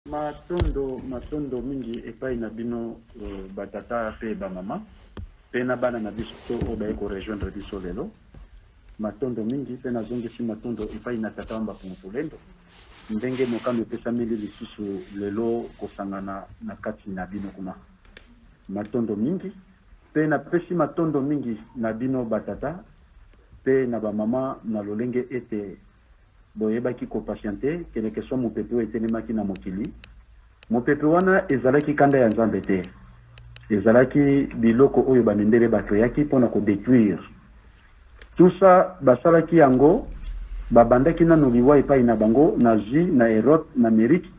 matondo mingi epai na bino batata pe ba mama pe na bana na biso o ba ko rejoindre biso lelo matondo mingi pe na zongi si matondo epai na tata wamba kumutulendo ndenge mokando pesa mili lisusu lelo kosangana na kati na bino kuna matondo mingi pe na pesi matondo mingi na bino batata pe na ba mama na lolenge ete boyebaki ko patienter kele que soit mopepe etelemaki na mokili mopepe wana ezalaki kanda ya nzambe te ezalaki biloko oyo bamendele bato yaki pona ko détruire tout ça basalaki yango babandaki nanu liwa epai na bango na Asie na Europe na Amérique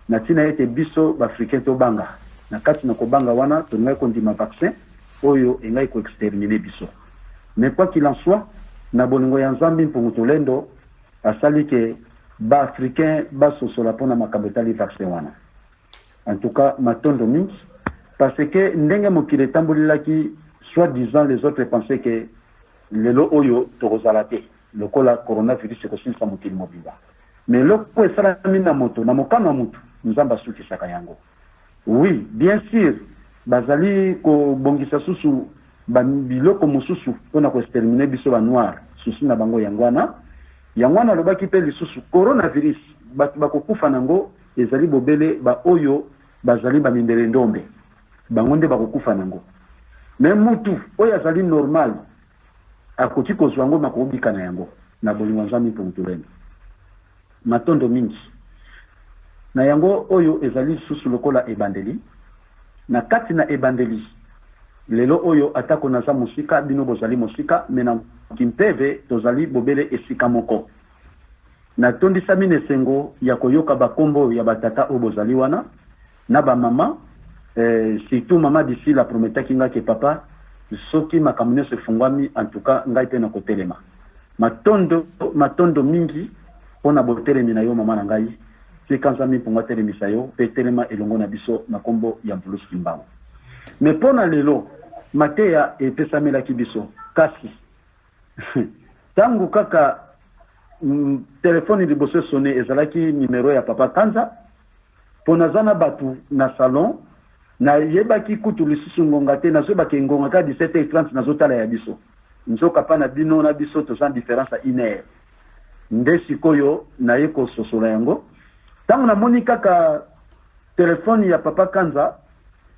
na tina ete biso bafricain to banga na kati na kobanga wana tongai kondima vaccin oyo engai ko exterminer biso mais quoi qu'il en soit na bolingo ya nzambe mpungutolendo asali ke ba africain ba sosola pona makabetali vaccin wana en tout cas matondo mingi parce que ndenge mokile tambolilaki soit disant les autres pensaient que lelo oyo tokozalate lokola coronavirus ko sinsa mokili mobimba mais loko esala mina moto na mokano mutu nzamba suki saka yango oui bien sûr bazali ko bongisa susu ba biloko mususu pona ko exterminer biso ba noir susu na bango yangwana yangwana lobaki pe lisusu coronavirus batu bakokufa nango ezali bobele ba oyo bazali ba mindele ndombe bangonde bakokufa nango même mutu oyo azali normal akoti kozwango makobika na yango na bolingo nzambi mpungutulendo matondo mingi na yango oyo ezali susu lokola ebandeli na kati na ebandeli lelo oyo atako naza musika bino bozali musika mena kimpeve tozali bobele esika moko na tondisa mine sengo ya koyoka bakombo ya batata o bozali wana na ba mama surtout mama d'ici la prometaki nga ke papa soki makamune se fungwami en tout cas ngai pe na kotelema matondo mingi pona botelemi na yo mama na ngai ti kanza mi pungwa telemisa yo pe telema elongo na biso na kombo ya mpulusu kimbango mais pona lelo mateya epesamelaki biso kasi tangu kaka telefone liboso sonne ezalaki numero ya papa Kanza pona zana batu na salon na yebaki kutu lisusu ngonga te nazobaki ngonga ka 17h30 nazotala ya biso nzoka pa na bino na biso to sans différence à 1 heure nde sikoyo na yeko sosola yango tangu na moni kaka telefone ya papa Kanza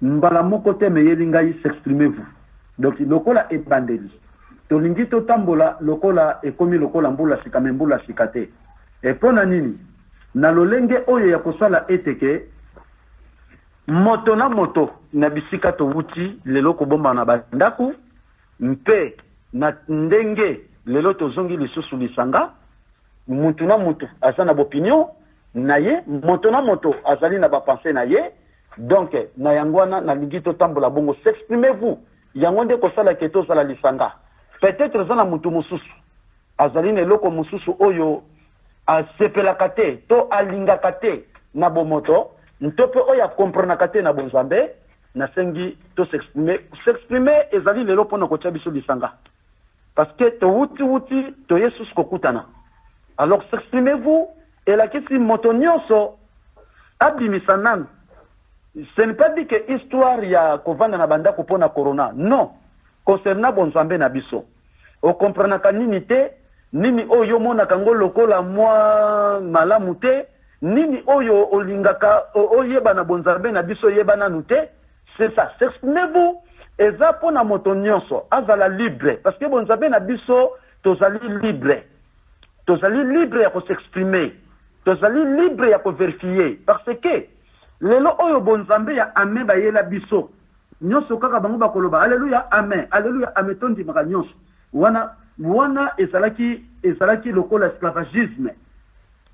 mbala moko te meyeli ngai s'exprimez-vous donc lokola ebandeli tolingi totambola lokola ekomi lokola mbula sikame mbula sikate epona nini na lolenge oyo ya kosala eteke moto na moto na bisika to wuti lelo kobomba na bandaku mpe na ndenge lelo tozongi lisusu lisanga mutu na mutu azana bopinion na ye moto na moto azali na bapense na ye donc na yangwana na lingi totambola bongo s'exprimez-vous yango nde kosala ke tozala lisanga peut-être zana mutu mususu azali na eloko mususu oyo asepelaka te to alingaka te na bomoto ntope oyo komprenaka te na bonzambe na sengi to s'exprimer ezali lelo pona kotia biso lisanga parce que to wuti to yesus kokutana alors s'exprimez-vous elakisi moto nyonso abimisa nanu. Ce n'est pas dit que histoire ya kovanda na banda kupona corona. Non. Concernant bonzambe na biso. O comprenaka nini te, nini oyo mona kango lokola mwa malamu te, nini oyo olingaka oyeba na bonzambe na biso yeba nanu te. C'est ça. S'exprimez-vous. Eza pona moto nyonso azala libre parce que bonzambe na biso tozali libre. Tozali libre ya ko s'exprimer. Tozali libre ya ko vérifier parce que lelo oyo bonzambe ya amen bayela biso nyonso kaka bango bakoloba alleluya amen tondi maka nyonso wana ezalaki lokola esclavagisme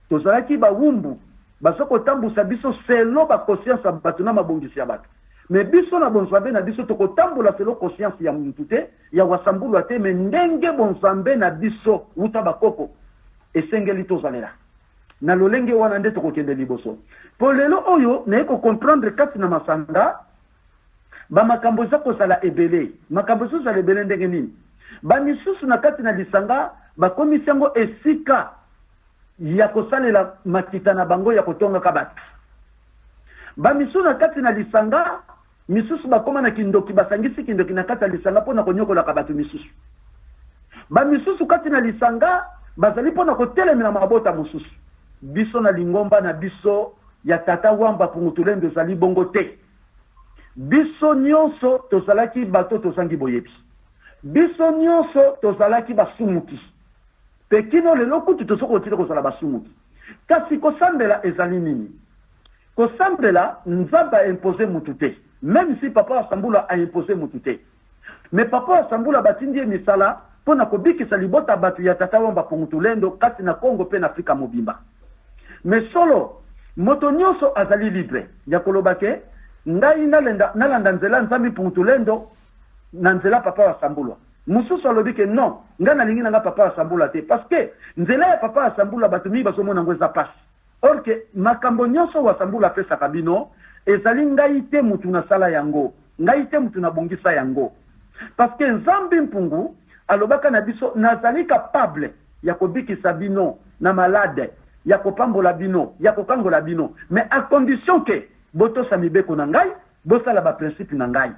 tozalaki bawumbu basoko tambusa biso selo ba conscience bato na mabongisi ya bato mais biso na bonzambe na biso tokotambola selo conscience ya muntu te ya wasambulu te mais ndenge bonzambe na biso uta bakoko esengeli tozalela na lolenge wana nde tokokende liboso po lelo oyo na eko comprendre kati na masanga ba makambo za kozala ebele makambo za kozala ebele ndenge nini ba misusu na kati na lisanga ba komisango esika ya kosalela makita na bango ya kotonga kabatu ba misu na kati na lisanga misusu bakoma na kindoki basangisi kindoki na kati lisanga pona konyokola ka batu misusu ba misusu kati na lisanga bazali pona kotelemela mabota mususu biso na lingomba na biso ya tata wamba pungutulendo zali bongo te biso nyonso tozalaki bato tozangi boyebi biso nyonso tozalaki basumuki pekino lelo kutu tosoko tile kozala basumuki kasi kosambela ezali nini kosambela nzamba impose mutu te même si papa asambula a imposé mutu te mais papa asambula batindi misala pona kobikisa libota batu ya tata wamba pungutulendo kati na Kongo pe na Afrika mobimba mais solo moto nyonso azali libre ya kolobake ngai nalanda nzela nzambi pungutulendo na nzela papa asambula mususu alobi ke non ngai nalingi nanga papa asambula te parce que nzela ya papa asambula batu mi bazomona ngo eza pasi or que makambo nyonso wasambula pesaka bino ezali ngai te mutu na sala yango ngai te mutu na bongisa yango parce que nzambi mpungu alobaka na biso nazali capable ya kobikisa bino na malade ya kopambola bino ya kokangola bino mais à condition que botosa mibeko na ngai bosala ba principe na ngai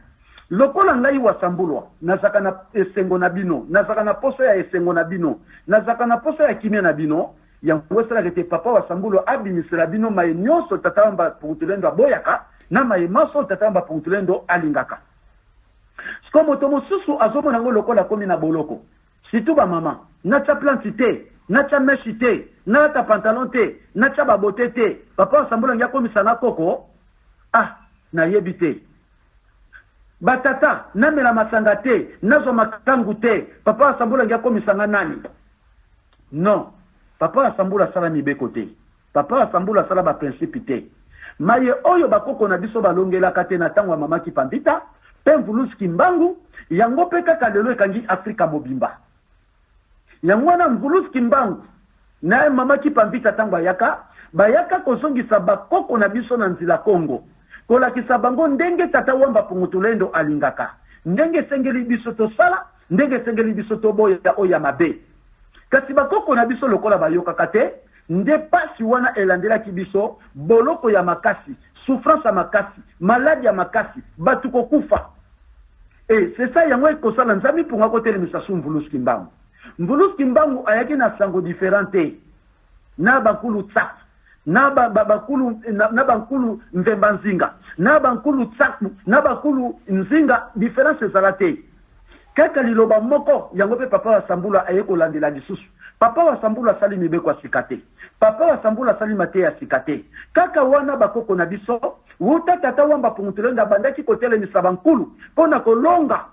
lokola ngai wasambulwa nazaka na esengo na bino nazaka na poso ya esengo na bino nazaka na poso ya kimia na bino ya ngwesala kete papa wasambulwa abimisela bino maye nyonso tatamba pungutulendo aboyaka na maye maso tatamba pungutulendo alingaka siko moto mosusu azomona ngo lokola komi na boloko surtout ba mama nacha planti te nacha meshi te nacha pantalon te nacha babote te papa wasambulwa ngia komisa na koko na yebi te batata namela masanga te nazo makangu te papa wasambula ngia komisanga nani non papa wasambula sala mibeko te papa wasambula sala ba principe te maye oyo bakoko na biso balongelaka te na tango ya mama Kipambita pe Mvuluzi Kimbangu yango pe kaka lelo ekangi Afrika mobimba yango na Mvuluzi Kimbangu na mama Kipambita tango ayaka bayaka kozongisa bakoko na biso na nzila Kongo kolakisa bango ndenge tata wamba pungutulendo alingaka ndenge sengeli biso tosala ndenge sengeli biso toboya oya mabe kasi bakoko na biso lokola bayokaka te nde pasi wana elandelaki biso boloko ya makasi souffrance ya makasi maladie ya makasi batu kokufa c'est ça yango ekosala nzambi mpunga kotelemisa su Mvuluzi Kimbangu Mvuluzi Kimbangu ayaki na sango différente na bakulu tsaka na bankulu Mvemba Nzinga na bankulu Tsaku na bakulu Nzinga différence ezalate kaka liloba moko yango pe papa wasambula ayeko landela lisusu papa wasambula sali mibeko asikate papa wasambula sali mate ya sikate kaka wana bakoko na biso wuta tata wamba pungutulendo bandaki kotelemisa bankulu pona kolonga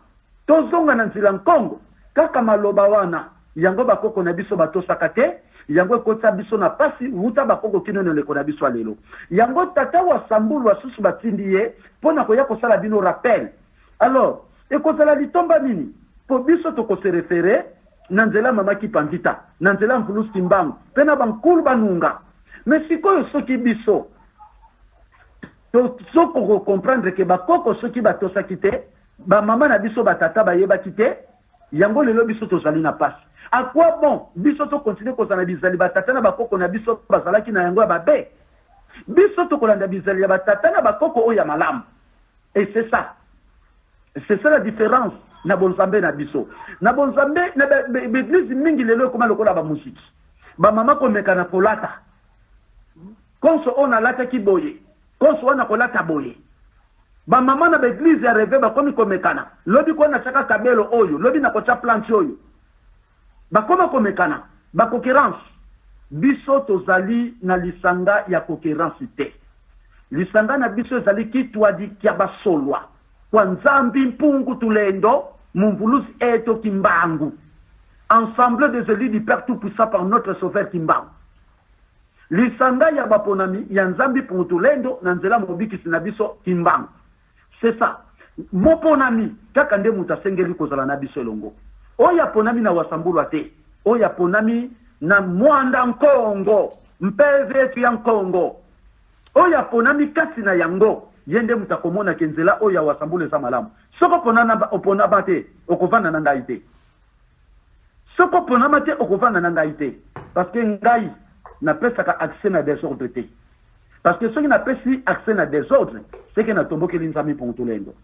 tozonga na nzila Kongo kaka maloba wana yango bakoko na biso batosaka te yango ekota biso na pasi wuta bakoko kino leko na biso lelo yango tata wasambulu wasusu batindi ye pona koya kosala bino rappel alors ekozala litomba nini po biso tokose refere na nzela mama Kipambita na nzela Mvuluzi Kimbangu pe na bankulu banunga mais sikoyo soki biso soko comprendre ke bakoko soki batosaki te ba mama na biso batata bayebaki te yango lelo biso tozali na pasi à quoi bon biso to continuer kozala bizali batata na bakoko na biso bazalaki na yango ya babe biso to kolanda bizali ya batata na bakoko oya malamu et c'est ça la différence na bonzambe na biso na bonzambe na l'église mingi lelo koma lokola ba musiki ba mama ko meka na kolata konso ona lata kiboye konso ona kolata boye ba mama na l'église ya reve ba komi komekana lobi ko na chaka kabelo oyo lobi na kocha planche oyo ba koma komekana ba concurrence biso tozali na lisanga ya concurrence te lisanga na biso ezali kitwa di kya basolwa kwa nzambi mpungu tulendo Mvuluzi eto Kimbangu ensemble des élus du Père Tout-Puissant par notre sauveur Kimbangu lisanga ya baponami ya nzambi mpungu tulendo na nzela mobikisi na biso Kimbangu c'est ça moponami kaka nde muta sengeli kozala na biso elongo oya ponami na wasambulwa te oya ponami na mwanda Nkongo mpeve tu ya Nkongo oya ponami kasi na yango yende mutakomona kenzela oya wasambule za malamu soko ponana opona bate okovana na ngai te soko ponama te okovana na ngai te parce que ngai na pesaka accès na désordre te parce que ceux qui n'a pas si accès à des autres c'est que na tombo ke linzami pour tout lendo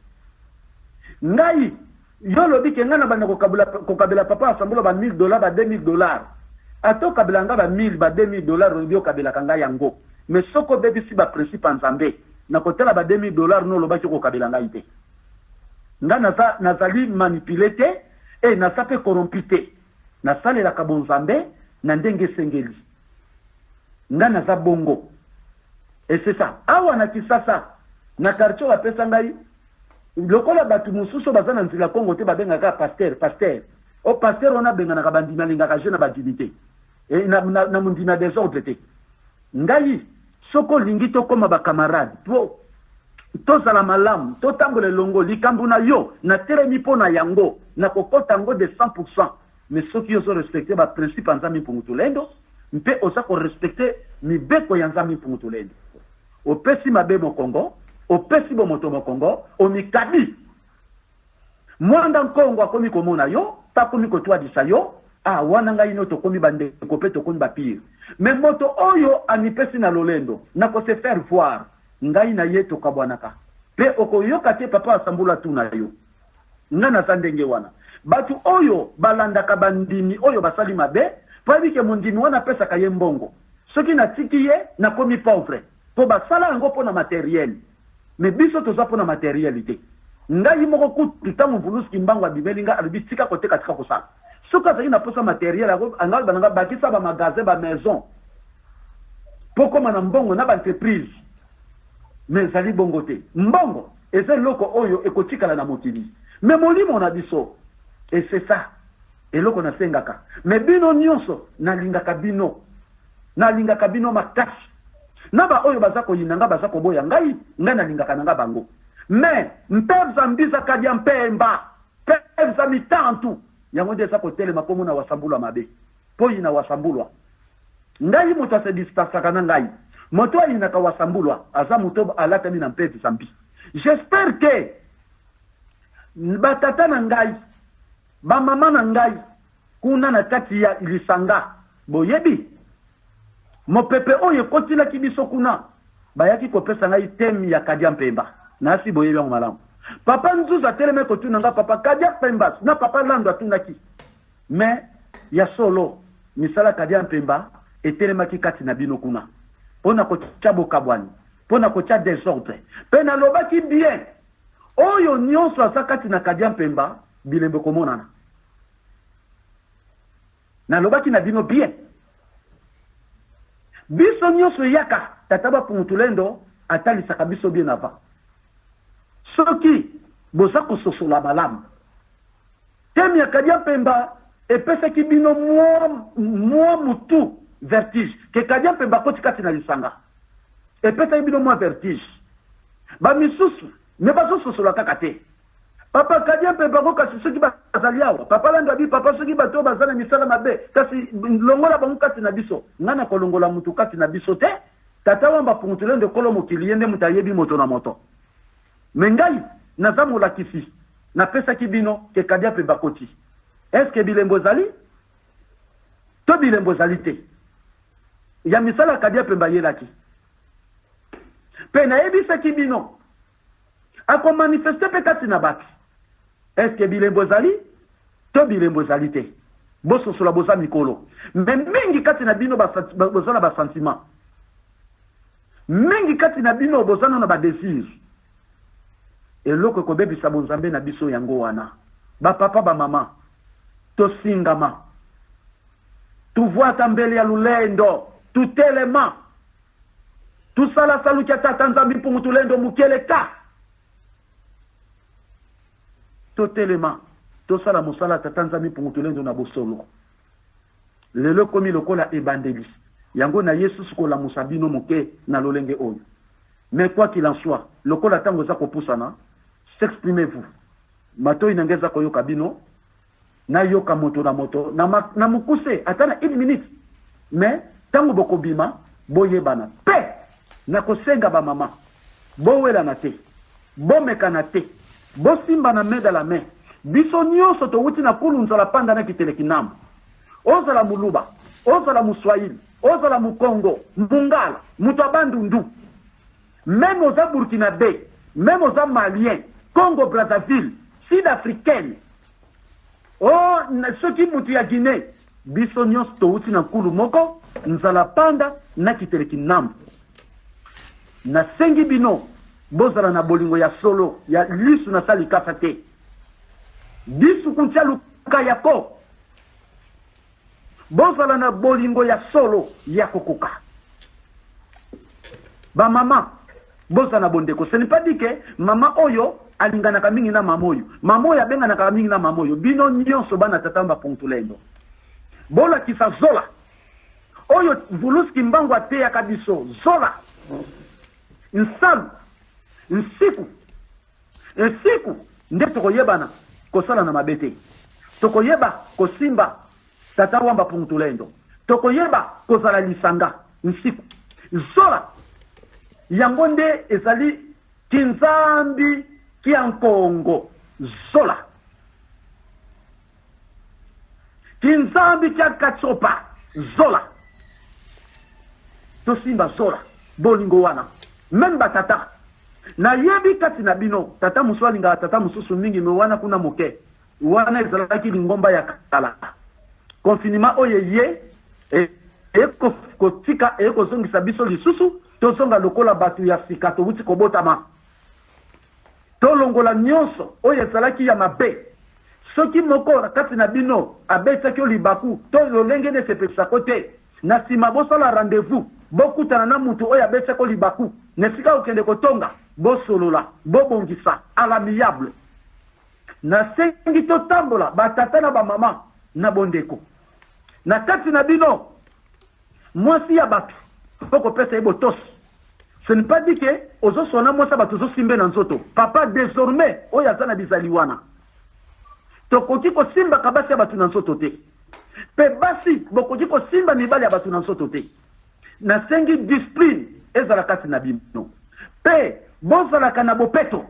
ngai yo lobi ke ngana bana kokabela papa asambula ba $1000 ba $2000 ato kabela nga ba 1000 ba $2000 lobi okabela kanga yango mais soko bebi si ba principe nzambe na kotela ba $2000 no loba ki kokabela ngai te ngana za nazali manipulete et na sape corrompite na sale la kabonzambe na ndenge sengeli ngana za bongo et c'est ça awa na kisasa na quartier wa pesa ngai lokola batu mususu bazana nzila Kongo te babengaka pasteur o pasteur ona bengana ka bandina lingaka jeune ba dignité et na mundina désordre te ngai soko lingi to koma ba camarade to sala malamu to tambola longo likambu na yo na teremi pona yango na kokota yango de 100% mais soki yo so respecter ba principe nzambi pour mutulendo mpe osa ko respecter mibeko ya nzambi pour mutulendo opesi mabe mo Kongo opesi bo moto mo Kongo omikadi mwanda Kongo akomi komona yo takomi kotwa disa yo wana ngai no tokomi bande kopé tokomi ba pire mais moto oyo anipesi na lolendo na ko se faire voir ngai na ye tokabwanaka pe okoyoka te papa asambula tuna yo ngana sandenge wana batu oyo balandaka bandimi oyo basali mabe pabi ke mondimi wana pesa kaye mbongo soki na tiki ye na komi pauvre po basala yango pona matériel mais biso toza pona matérialité ngai moko kutu tangu vuluski mbango ya bibeli nga alibi tika koteka tika kosala soka zaki na posa matériel angal bananga bakisa ba magasin ba maison poko mana mbongo na ba entreprise mais zali bongo te mbongo eze loko oyo ekotikala na mokili mais molimo na biso et c'est ça eloko na sengaka mais bino nyonso nalingaka bino makasi na ba oyo bazako yinanga bazako boya ngai nalingaka nanga bango mais mpevza mbiza kadia mpemba pevza mitantu yango nde sako telema po mona wasambulwa mabe po yina wasambulwa ngai moto ase distansaka na ngai moto ayinaka wasambulwa aza moto alatami na mpevi sambi j'espère que batata na ngai bamama na ngai kuna na kati ya lisanga boyebi mopepe oyo kotilaki biso kuna bayaki kopesa ngai temi ya kadia mpemba nasi boyebi yango malamu papa nzuza teleme kotuna nga papa kadia mpemba na papa lando atunaki mais ya solo misala kadia mpemba etelemaki kati na bino kuna pona kotia bokabwani pona kotia désordre pe na lobaki bien oyo nyonso aza kati na kadia mpemba bilembe komonana na lobaki na bino bien biso nyonso yaka tataba pungutulendo atalisaka biso bien ava soki boza kososola malamu temi ya kadia mpemba epesaki bino mwa mutu vertige ke kadia mpemba koti kati na lisanga epesaki bino mwa vertige bamisusu me bazososola kaka te papa kadia mpemba ko kasi soki bazali awa papa lando abi papa soki bato bazana misala mabe kasi longola bango kati na biso ngana kolongola mutu kati na biso te tata wamba pungutulendo kolo mokili yende mutu ayebi moto na moto me ngai naza molakisi napesaki bino ke kadia mpemba koti eske bilembo zali to bilembo zali te ya misala kadia mpemba yelaki pe nayebisaki bino akomanifeste pe kati na baki eske bilembo zali to bilembo zali te bososola boza mikolo me mingi kati na bino boza na basentiment mingi kati na bino boza na badésir eloko ekobebisa bonzambe na biso yango wana bapapa bamama tosingama tuvwata mbele ya lulendo tutelema tusala saluki ya tata nzambi mpungutulendo mukeleka totelema tosala mosala tata nzambi mpungutulendo na bosolo lelo komi lokola ebandeli yango na yesu sikolamusa bino moke na lolenge oyo mais quoi qu'il en soit lokola tango za kopusana s'exprimez-vous matoi nangeza koyoka bino na yoka moto na mukuse atana 1 minute mais tango bokobima boyebana pe na kosenga ba mama bowela na te bomeka na te bosimba na main dans la main biso nyonso to wuti na kulunza la panda na kitelekinambo ozala muluba ozala muswahili ozala mukongo mbungala mutu abandundu même aux Burkinabé, même aux Maliens, Congo Brazzaville, Sud-Africaine, oh ceux qui mutu ya Guinée, biso nyonso touti na nkulu moko nzala panda na kiteleki nambu na sengi bino bozala na bolingo ya solo ya lisu na sali kasa te bisu kuntia luka yako bozala na bolingo ya solo ya kokoka ba mama bozala na bondeko. Ce n'est pas dit que mama oyo alinganaka mingi na mama oyo abenganaka mingi na mama oyo bino nyonso bana tatamba pontulendo bola kisa zola oyo vuluski mbangu ate ya kabiso zola nsalu nsiku nde tokoyebana kosala na mabete tokoyeba kosimba tata wamba pontulendo tokoyeba kozala lisanga nsiku zola yango nde ezali kinzambi kia nkongo zola kinzambi kia katsopa zola tosimba zola bolingo wana memba tata na yebi kati na bino tata musu alinga tata mususu mingi me wana kuna moke wana ezalaki lingomba ya kala confinement oye ye kotika kozongisa biso lisusu tozonga lokola batu ya sika towuti kobotama tolongola nyonso oyo ezalaki ya mabe soki moko kati na bino abetaki libaku to lolenge ne sepesa kote na sima bosala rendez-vous bokutana na mutu oyo abetaki libaku nesika okende kotonga bosolola bobongisa à l'amiable na sengi totambola batata na bamama na bondeko na kati na bino mwasi ya batu poko pesa ebo tos. Ce n'est pas dit que ozo sona mwasa batu zo simbe na nzoto papa désormais oya zana bizaliwana tokoki ko simba kabasi ya batu na nzoto te pe basi bokoki ko simba mibali ya batu na nzoto te na sengi discipline ezala kati na bino pe bozala kana bopeto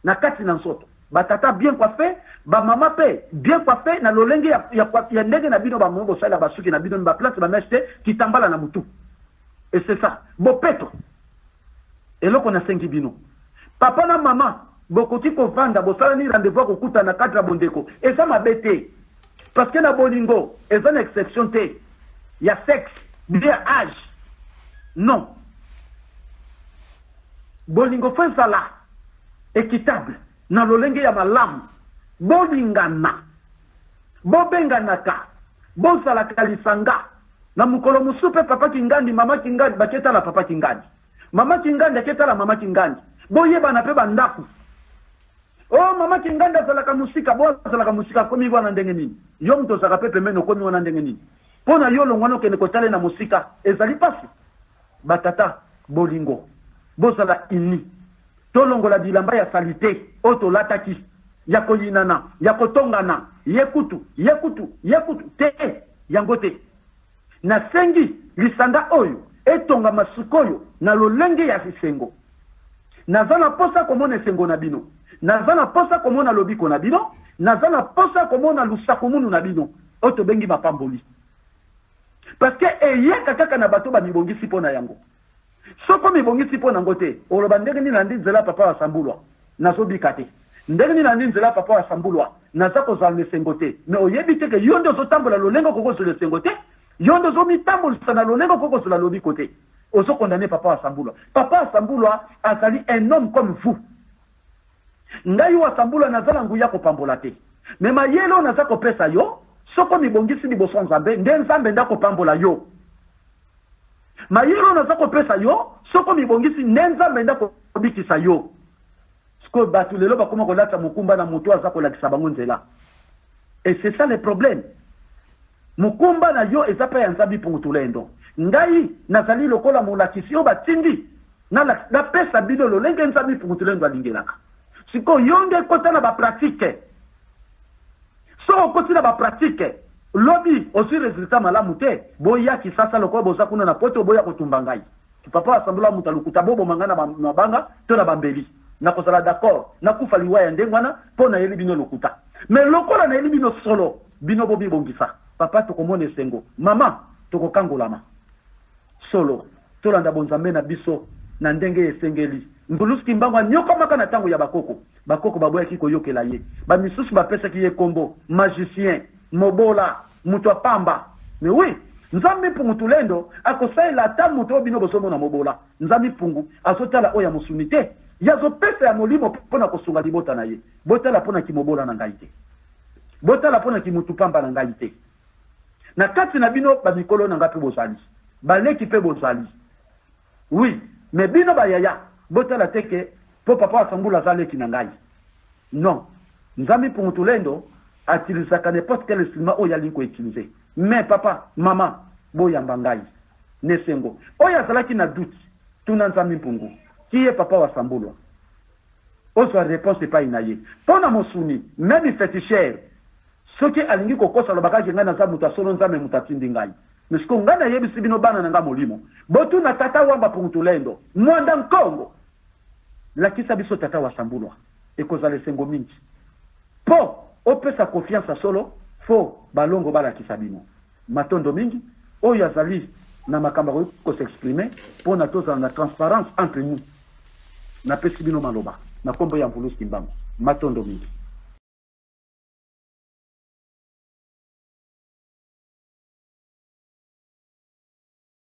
na kati na nzoto batata bien coiffé ba mama pe bien coiffé na lolenge ya ndenge na bino ba mongo sala basuki na bino ba place ba meshte kitambala na mutu. Et c'est ça bopeto eloko na sengi bino papa na mama bokoti ko vanda bosala ni rendez-vous ko kuta na kadra bondeko eza mabete parce que na bolingo eza na exception te ya sexe bien âge non bolingo fa sala équitable na lolenge ya malamu bolingana bobenganaka bosala kalisanga na mukolo musupe papa kingandi mama kingandi baketa la papa kingandi mama kingandi aketa la mama kingandi boyeba na pe bandaku oh mama kingandi azalaka musika bo azalaka musika komi bwana ndenge nini yo mto zaka pepe meno komi wana ndenge nini pona yo longwano kene kotale na musika ezali pasi batata bolingo bozala ini tolongola bilamba ya salite oto lataki ya koyinana ya kotongana yekutu te yangote na sengi lisanga oyo etonga masukoyo na lolenge ya sisengo nazana posa komona sengo na bino nazana posa komona lobiko na bino nazana posa komona lusakumunu na bino oto bengi mapamboli parce que eyeka kaka na bato ba mibongisi pona yango soko mibongisi pona ngote oloba ndenge ni nandi nzela papa wa sambulwa nazobika te ndenge ni nandi nzela papa wa sambulwa nazako zalne sengote mais oyebi te ke yondo zotambola lolengo kokozo le sengote yondo zo mitambo sana lolengo kokozo la lobiko te ozo condamner papa wa sambulwa. Papa wa sambulwa azali un homme comme vous. Ngai wa sambulwa nazala nguya ko pambola te. Mais mayelo nazako pesa yo, soko mibongisi liboso nzambe, nde nzambe ndako pambola yo. Mayelo nazako pesa yo, soko mibongisi nde nzambe ndako bikisa yo. Sko batu lelo bakoma ko lata mukumba na mutu azako la kisabango nzela. Et c'est ça le problème. Mukumba na yo ezapa ya nzambi pungutulendo. Ngai nazali lokola molakisi yo batindi na pesa bino lolenge nzambi pungutulendo alingelaka. Siko yonde kota na ba pratique. So koti na ba pratique. Lobby aussi résultat malamu te. Boya ki sasa lokola boza kuna na poto boya kotumba ngai. Papa asambula mutalukuta bobo mangana mabanga to na bambeli. Na kozala d'accord na kufa liwaya ndengwana pona yeli bino lokuta. Mais lokola na yeli bino solo bino bobi bongisa. Papa tokomone sengo. Mama tokokangolama. Solo tolanda bonzambe na biso na ndenge esengeli. Mbulus Kimbangu nyoko maka na tango ya bakoko. Bakoko baboya kiko yokela ye. Ba misusu ba pesa ki ye kombo, magicien, mobola, mutu pamba. Mais oui, nzambi pungu tulendo akosai la ta mutu obino bosomo na mobola. Nzambi pungu azotala oya musunite. Yazo pesa ya molimo pona kosunga libota na ye. Botala pona ki mobola na ngaite. Botala pona ki mutu pamba na ngaite. Na kati na bino ba mikolo na ngapi bozali. Ba leki pe bozali. Oui, mais bino ba yaya botala teke po papa asambula zale kinangai. Non. Nzambi pungu tulendo atilisaka n'importe quel instrument oya linko utiliser. Mais papa, maman, boya mbangai. Nesengo. Oya zalaki na doute. Tuna nzambi pungu. Qui est papa wa sambulo? Oso réponse pas inaye. Pona mosuni, même féticheur. Ce qui alingi kokosa lo bakaje ngana za mutasolo nzame mutatindi ngai. Mais ce qu'on ngana yebisi bino bana nga molimo. Botu na tata wamba pungu tulendo. Mwanda Nkongo. Lakisa biso tata wa sambulwa ekozala sengo mingi po opesa confiance solo fo balongo bala kisabino matondo mingi oyo azali na makamba ko s'exprimer po na toza na transparence entre nous na pesi bino maloba na kombo ya Mbulus Kimbangu matondo mingi.